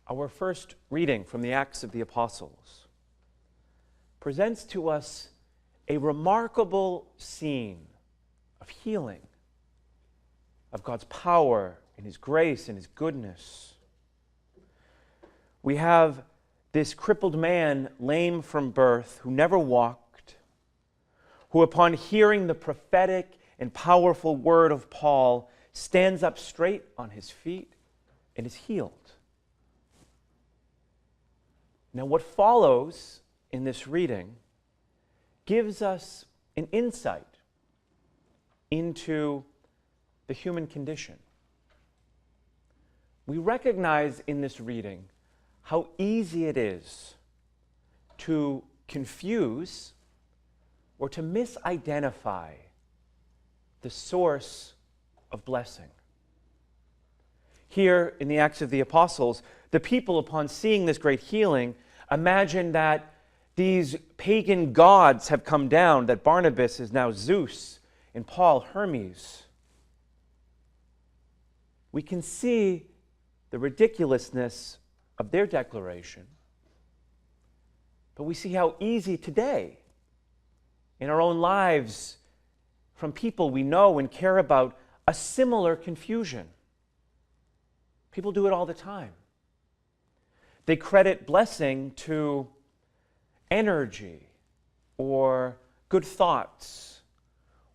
Our first reading from the Acts of the Apostles presents to us a remarkable scene of healing, of God's power and His grace and His goodness. We have this crippled man, lame from birth, who never walked, who upon hearing the prophetic and powerful word of Paul stands up straight on his feet and is healed. Now, what follows in this reading gives us an insight into the human condition. We recognize in this reading how easy it is to confuse or to misidentify the source of blessing. Here in the Acts of the Apostles, the people, upon seeing this great healing, imagine that these pagan gods have come down, that Barnabas is now Zeus and Paul Hermes. We can see the ridiculousness of their declaration, but we see how easy today, in our own lives, from people we know and care about, a similar confusion. People do it all the time. They credit blessing to energy or good thoughts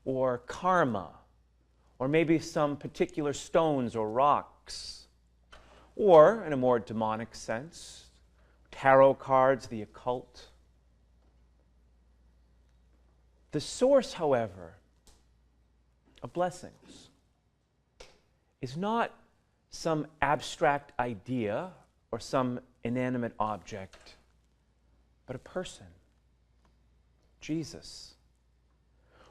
or karma or maybe some particular stones or rocks, or, in a more demonic sense, tarot cards, the occult. The source, however, of blessings is not some abstract idea or some inanimate object, but a person, Jesus,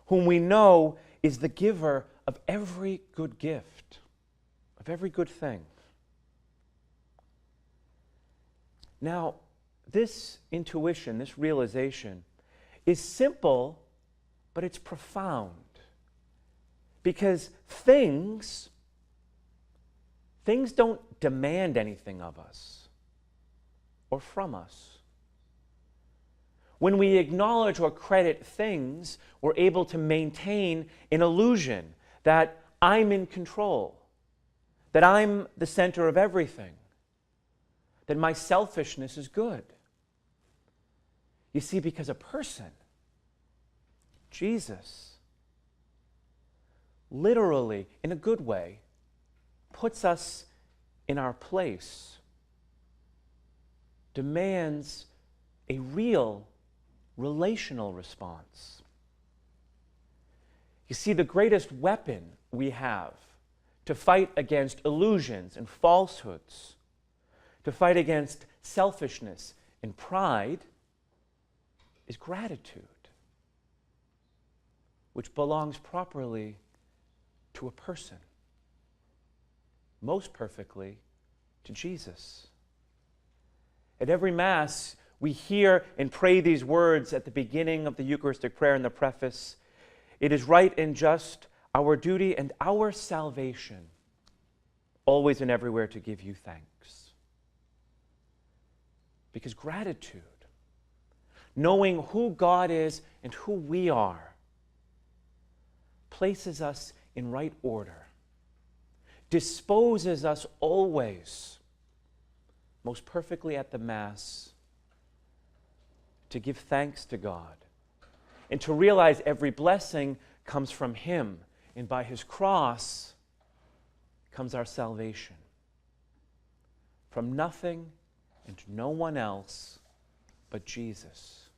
whom we know is the giver of every good gift, of every good thing. Now, this intuition, this realization, is simple, but it's profound. Because things don't demand anything of us or from us. When we acknowledge or credit things, we're able to maintain an illusion that I'm in control, that I'm the center of everything, that my selfishness is good. You see, because a person, Jesus, literally, in a good way, puts us in our place, demands a real relational response. You see, the greatest weapon we have to fight against illusions and falsehoods, to fight against selfishness and pride, is gratitude, which belongs properly to a person, most perfectly to Jesus. At every Mass, we hear and pray these words at the beginning of the Eucharistic prayer in the preface. It is right and just, our duty and our salvation, always and everywhere to give you thanks. Because gratitude, knowing who God is and who we are, places us in right order, disposes us always, most perfectly at the Mass, to give thanks to God and to realize every blessing comes from Him, and by His cross comes our salvation. From nothing and no one else but Jesus.